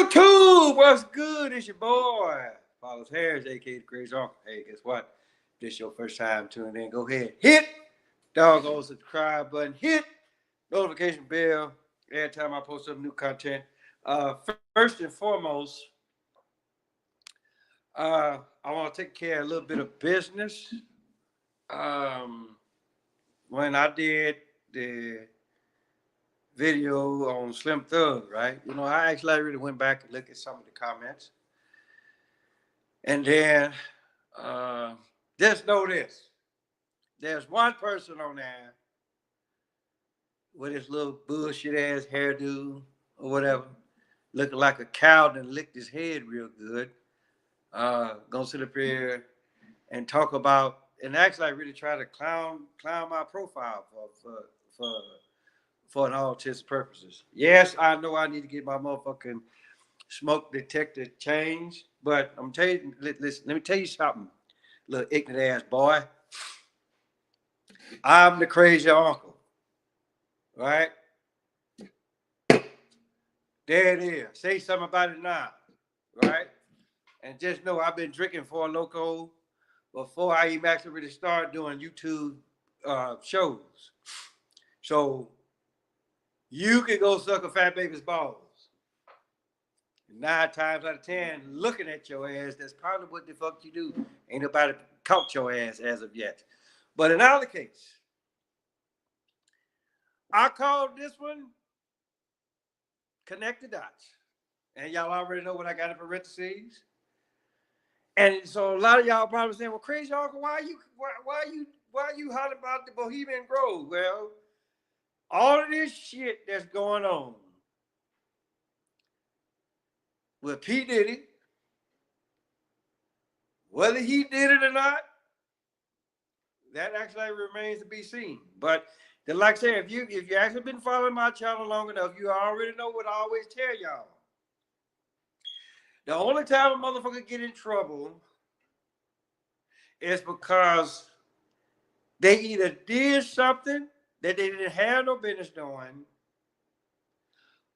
YouTube, what's good? It's your boy, Follows Harris, aka the Crazy Uncle. Hey, guess what? This your first time tuning in. Go ahead, hit doggone subscribe button, hit notification bell every time I post up new content. First and foremost, I want to take care of a little bit of business. Um, when I did the video on Slim Thug, right? I actually really went back and looked at some of the comments. And then uh, just know this. There's one person on there with his little bullshit ass hairdo or whatever, looking like a cow that licked his head real good. Gonna sit up here and talk about, and actually I really try to clown my profile for for an all intents and purposes. Yes, I know I need to get my motherfucking smoke detector changed, but I'm telling you, listen, let me tell you something, little ignorant ass boy. I'm the crazy uncle, right? There it is. Say something about it now, right? And just know I've been drinking for a loco before I even actually really started doing YouTube shows. So you can go suck a fat baby's balls. 9 times out of 10, looking at your ass, that's probably what the fuck you do. Ain't nobody caught your ass as of yet. But in our case, I called this one Connect the Dots. And y'all already know what I got in parentheses. And so a lot of y'all probably saying, well, Crazy Uncle, why are you hollering about the Bohemian Grove? Well, all of this shit that's going on with P. Diddy, whether he did it or not, that actually remains to be seen. But like I said, if you actually been following my channel long enough, you already know what I always tell y'all. The only time a motherfucker get in trouble is because they either did something that they didn't have no business doing,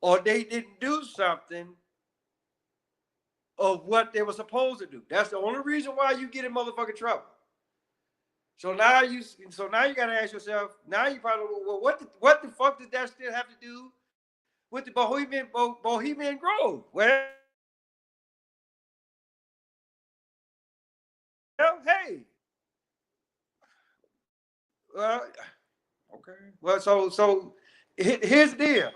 or they didn't do something of what they were supposed to do. That's the only reason why you get in motherfucking trouble. So now you gotta ask yourself. Now you probably, well, what the fuck does that still have to do with the Bohemian Grove? Well, hey, okay. Well, so here's the deal.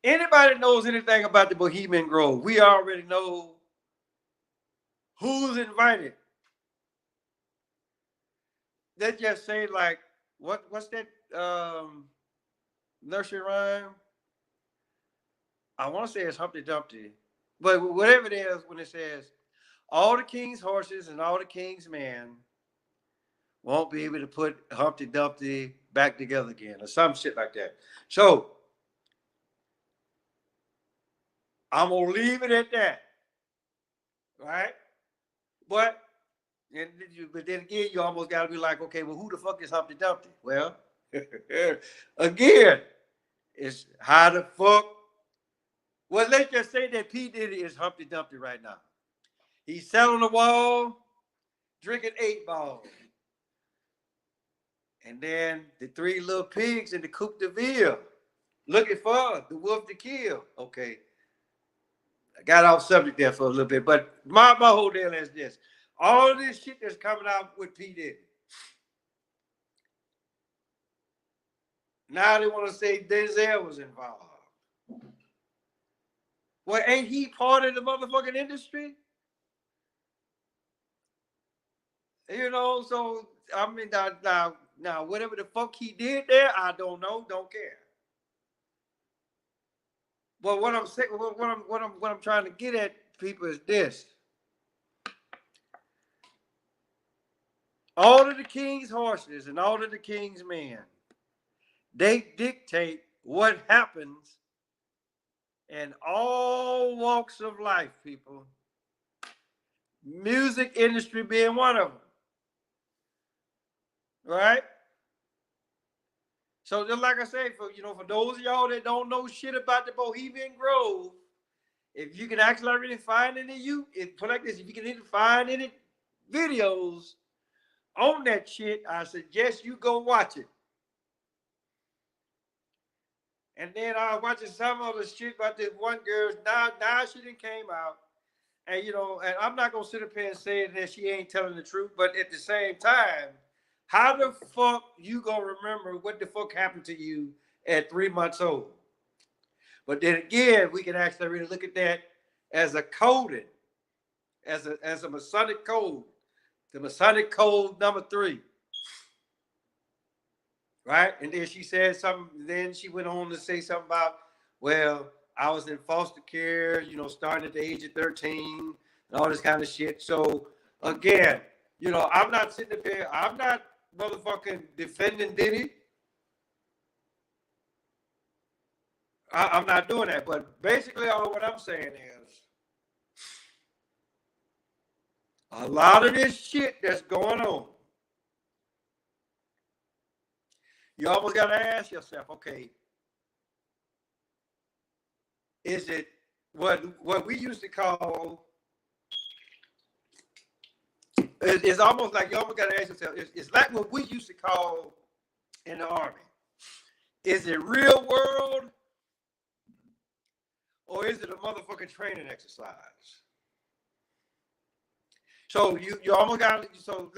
Anybody knows anything about the Bohemian Grove, we already know who's invited. They just say like, what's that nursery rhyme? I want to say it's Humpty Dumpty, but whatever it is, when it says all the king's horses and all the king's men won't be able to put Humpty Dumpty back together again, or some shit like that. So I'm gonna leave it at that, right? But then again, you almost got to be like, okay, well, who the fuck is Humpty Dumpty? Well, again, it's how the fuck. Well, let's just say that P. Diddy is Humpty Dumpty right now. He's sat on the wall, drinking 8 balls. And then the 3 little pigs in the Coupe de Ville looking for the wolf to kill. Okay. I got off subject there for a little bit, but my whole deal is this. All of this shit that's coming out with P. Diddy. Now they want to say Denzel was involved. Well, ain't he part of the motherfucking industry? So I mean, now, whatever the fuck he did there, I don't know, don't care. But what I'm saying, what I'm trying to get at, people, is this: all of the king's horses and all of the king's men, they dictate what happens in all walks of life, people. Music industry being one of them, right? So just like I say, for those of y'all that don't know shit about the Bohemian Grove, if you can actually really find any put like this, if you can even find any videos on that shit, I suggest you go watch it. And then I was watching some other shit about this one girl. Now she done came out. And and I'm not gonna sit up here and say that she ain't telling the truth, but at the same time, how the fuck you gonna remember what the fuck happened to you at 3 months old? But then again, we can actually really look at that as a coding, as a Masonic code, the Masonic code number 3. Right? And then she said something, then she went on to say something about, well, I was in foster care, starting at the age of 13 and all this kind of shit. So again, I'm not sitting up there, I'm not motherfucking defending Diddy. I'm not doing that. But basically all what I'm saying is a lot of this shit that's going on, you almost got to ask yourself, okay, is it what we used to call, it's almost like you almost got to ask yourself, it's like what we used to call in the Army. Is it real world or is it a motherfucking training exercise? So you almost got to, so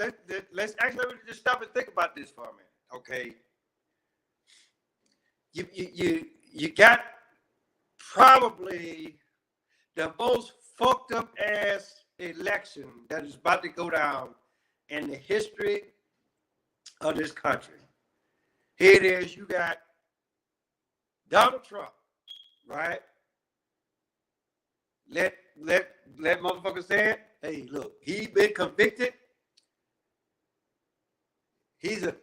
let's actually just stop and think about this for a minute, okay? You got probably the most fucked up ass election that is about to go down in the history of this country. Here it is, you got Donald Trump, right? Let motherfuckers say it. Hey, look, he been convicted. He's a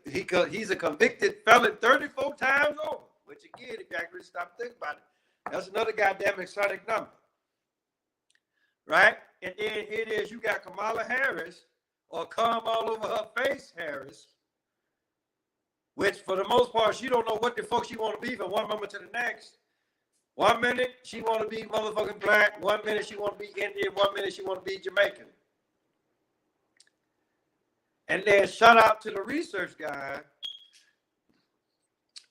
convicted felon 34 times over. Which again, if you actually stop thinking about it, that's another goddamn exotic number. Right? And then here it is, you got Kamala Harris, or come all over her face Harris, which for the most part, she don't know what the fuck she want to be from one moment to the next. 1 minute, she want to be motherfucking black. 1 minute, she want to be Indian. 1 minute, she want to be Jamaican. And then shout out to the research guy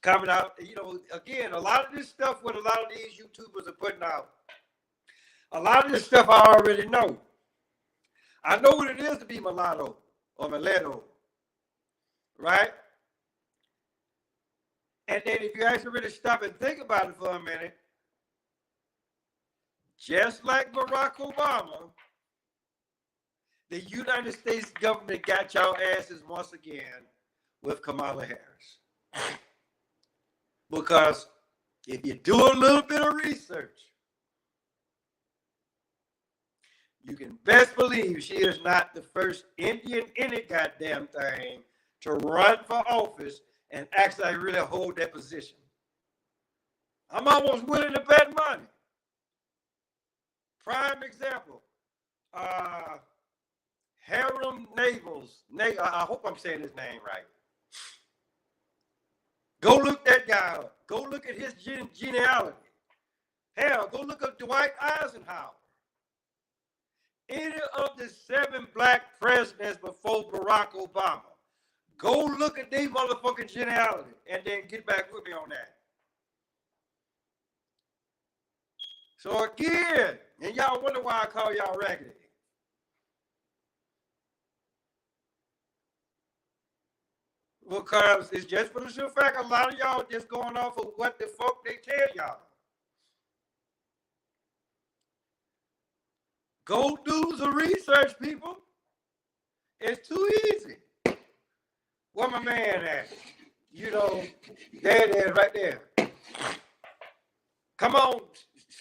coming out. Again, a lot of this stuff, what a lot of these YouTubers are putting out, a lot of this stuff I already know. I know what it is to be mulatto or mulatto, right? And then if you actually really stop and think about it for a minute, just like Barack Obama, the United States government got y'all asses once again with Kamala Harris. Because if you do a little bit of research, you can best believe she is not the first Indian in any goddamn thing to run for office and actually really hold that position. I'm almost willing to bet money. Prime example, Harum Navels. I hope I'm saying his name right. Go look that guy up. Go look at his genealogy. Hell, go look up Dwight Eisenhower. Any of the 7 black presidents before Barack Obama. Go look at these motherfucking genealogy and then get back with me on that. So again, and y'all wonder why I call y'all raggedy. Because it's just for the simple fact a lot of y'all just going off of what the fuck they tell y'all. Go do the research, people. It's too easy. Where my man at? There it is right there. Come on,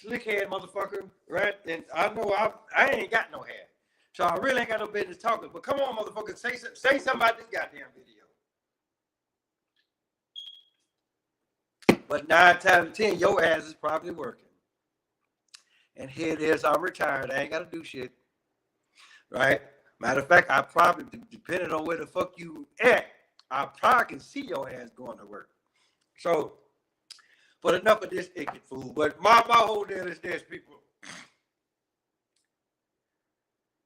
slickhead motherfucker, right? And I know I ain't got no hair. So I really ain't got no business talking. But come on, motherfucker, say something about this goddamn video. But 9 times out of 10, your ass is probably working. And here it is, I'm retired. I ain't got to do shit. Right? Matter of fact, I probably, depending on where the fuck you at, I probably can see your ass going to work. So, but enough of this idiot fool. But my whole deal is this, people.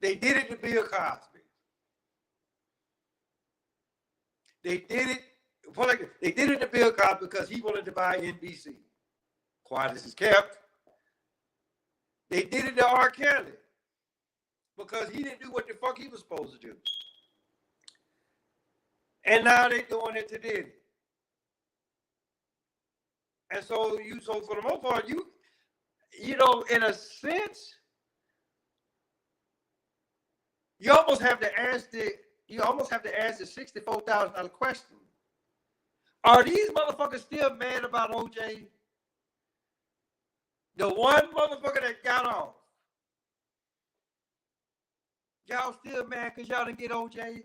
They did it to Bill Cosby. They did it. They did it to Bill Cosby because he wanted to buy NBC. Quiet as is kept. They did it to R. Kelly because he didn't do what the fuck he was supposed to do. And now they're doing it to Diddy. And so for the most part, you know, in a sense, you almost have to ask the $64,000 question. Are these motherfuckers still mad about OJ? The one motherfucker that got off. Y'all still mad because y'all didn't get OJ?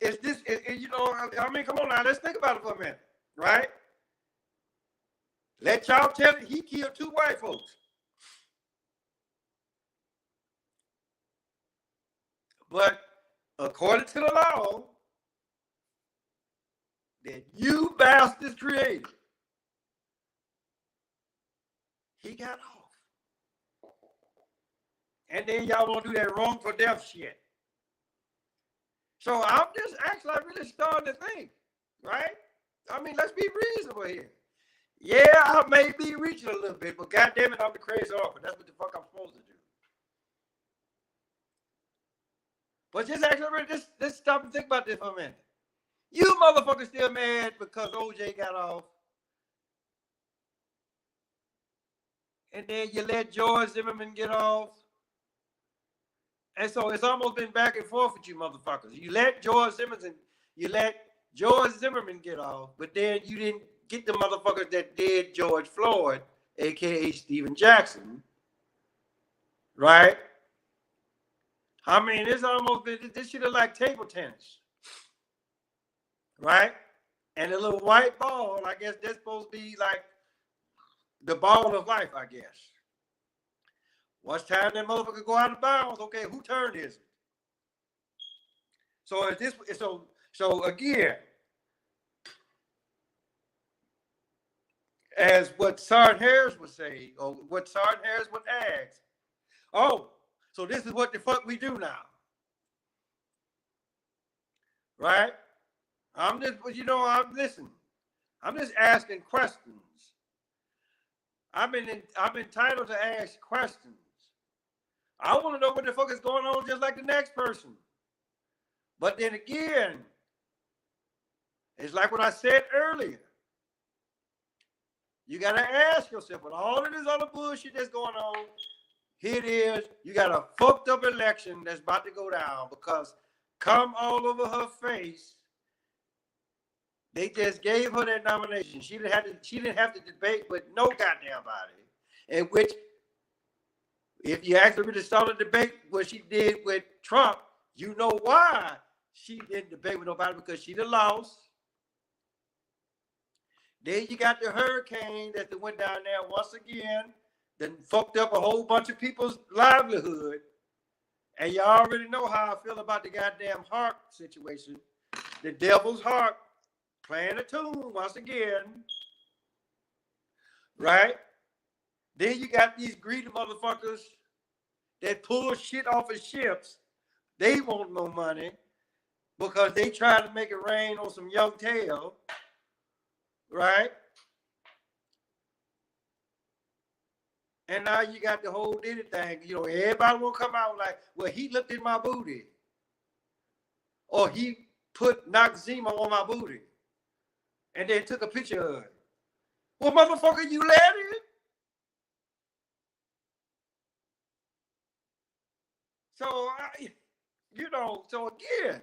Is this, you know, I mean, come on now, let's think about it for a minute, right? Let y'all tell it, he killed 2 white folks. But according to the law that you bastards created, he got off. And then y'all want to do that wrong for death shit. So I'm just actually really starting to think, right? I mean, let's be reasonable here. Yeah, I may be reaching a little bit, but goddamn it, I'm the crazy author. That's what the fuck I'm supposed to do. But just actually, just stop and think about this for a minute. You motherfuckers still mad because OJ got off. And then you let George Zimmerman get off. And so it's almost been back and forth with you motherfuckers. You let George Zimmerman get off, but then you didn't get the motherfuckers that did George Floyd, aka Stephen Jackson. Right? I mean, this shit is like table tennis. Right? And the little white ball, I guess that's supposed to be like the ball of life, I guess. Once time that motherfucker go out of bounds, okay, who turn is it? So is this so again, as what Sergeant Harris would say, or what Sergeant Harris would ask, oh, so this is what the fuck we do now. Right? I'm just asking questions. I'm entitled to ask questions. I want to know what the fuck is going on just like the next person. But then again, it's like what I said earlier. You got to ask yourself, with all of this other bullshit that's going on, here it is, you got a fucked up election that's about to go down because come all over her face, they just gave her that nomination. She didn't have to debate with no goddamn body. In which, if you actually really saw the debate, what she did with Trump, you know why she didn't debate with nobody, because she'd have lost. Then you got the hurricane that went down there once again, that fucked up a whole bunch of people's livelihood. And you already know how I feel about the goddamn harp situation. The devil's harp playing a tune once again. Right? Then you got these greedy motherfuckers that pull shit off of ships. They want no money because they try to make it rain on some young tail. Right? And now you got the whole Diddy thing. You know, everybody will come out like, well, he looked at my booty. Or he put Noxzema on my booty. And then took a picture of it. Well, motherfucker, you let it? So, so again,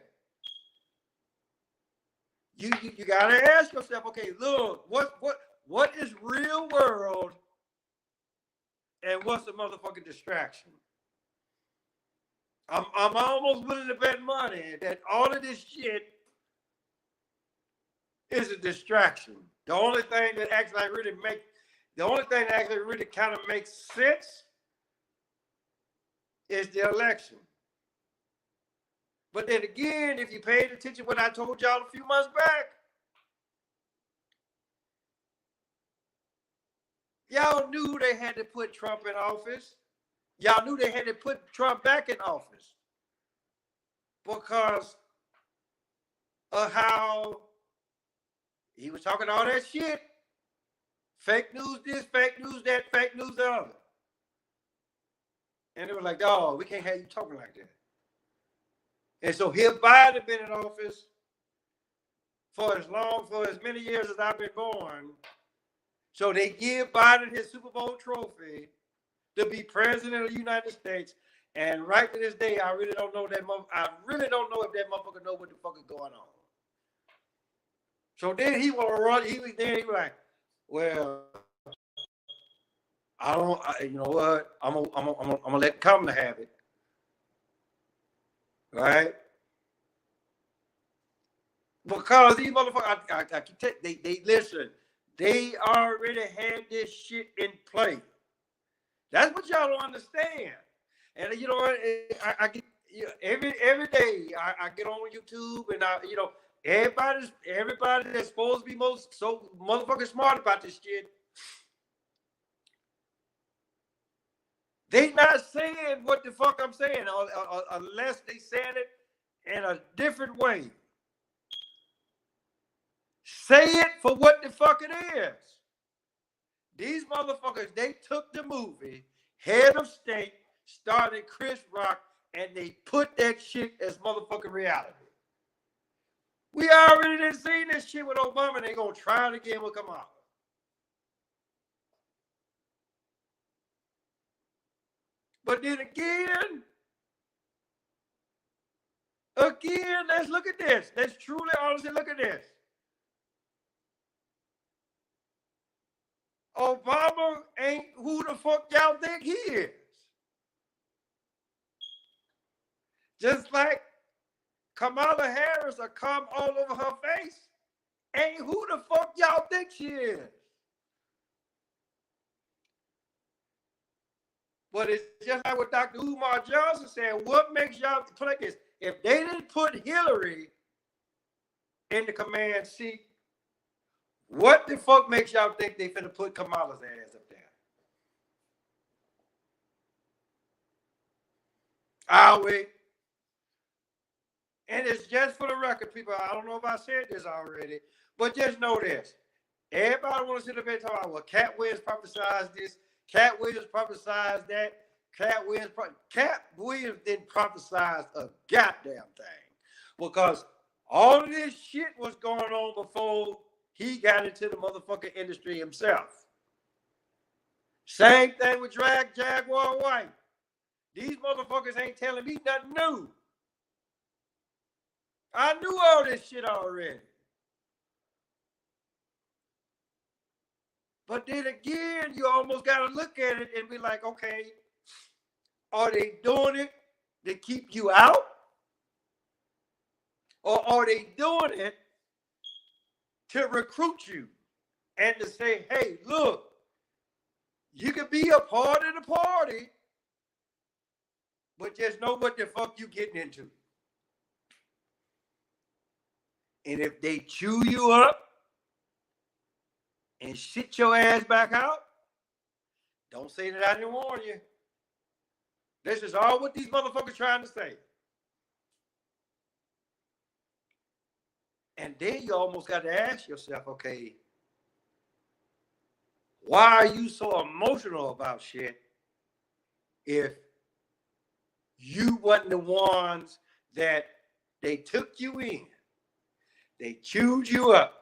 you got to ask yourself, okay, look, what is real world and what's a motherfucking distraction? I'm almost willing to bet money that all of this shit is a distraction. The only thing that actually really kind of makes sense is the election. But then again, if you paid attention to what I told y'all a few months back, y'all knew they had to put Trump in office. Y'all knew they had to put Trump back in office because of how he was talking all that shit. Fake news this, fake news that, fake news the other. And they were like, oh, we can't have you talking like that. And so here Biden been in office for as many years as I've been born. So they give Biden his Super Bowl trophy to be president of the United States. And right to this day, I really don't know I really don't know if that motherfucker know what the fuck is going on. So then he want to run. He was like, well, you know what? I'm gonna let Kamala have it, right? Because these motherfuckers, I keep telling they listen. They already had this shit in play. That's what y'all don't understand. And you know what? I get every day I get on YouTube and everybody that's supposed to be so motherfucking smart about this shit. They not saying what the fuck I'm saying unless they saying it in a different way. Say it for what the fuck it is. These motherfuckers, they took the movie Head of State, started Chris Rock, and they put that shit as motherfucking reality. We already done seen this shit with Obama, and they gonna try it again with Kamala. But then again, let's look at this. Let's truly honestly look at this. Obama ain't who the fuck y'all think he is. Just like Kamala Harris will come all over her face, ain't who the fuck y'all think she is. But it's just like what Dr. Umar Johnson said, what makes y'all click is if they didn't put Hillary in the command seat, what the fuck makes y'all think they finna put Kamala's ass up there? I'll wait. And it's just for the record, people. I don't know if I said this already, but just know this. Everybody want to sit up here and talk about, well, Cat Williams prophesized this, Cat Williams prophesized that, Cat Williams didn't prophesize a goddamn thing. Because all of this shit was going on before he got into the motherfucking industry himself. Same thing with Jaguar White. These motherfuckers ain't telling me nothing new. I knew all this shit already. But then again, you almost got to look at it and be like, okay, are they doing it to keep you out? Or are they doing it to recruit you and to say, hey, look, you can be a part of the party, but just know what the fuck you getting into. And if they chew you up and shit your ass back out, don't say that I didn't warn you. This is all what these motherfuckers trying to say. And then you almost got to ask yourself, okay, why are you so emotional about shit if you wasn't the ones that they took you in, they chewed you up,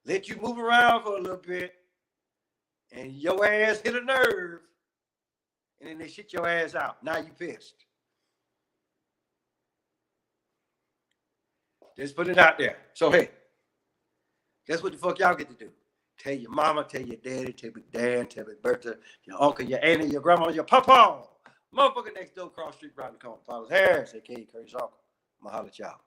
let you move around for a little bit, and your ass hit a nerve, and then they shit your ass out. Now you pissed. Just put it out there. So, hey, guess what the fuck y'all get to do? Tell your mama, tell your daddy, tell your dad, tell your Bertha, your uncle, your auntie, your grandma, your papa. Motherfucker next door, cross street, right in the corner. Paul's Harris, a.k.a. Curry's uncle. I'm going to holler at y'all.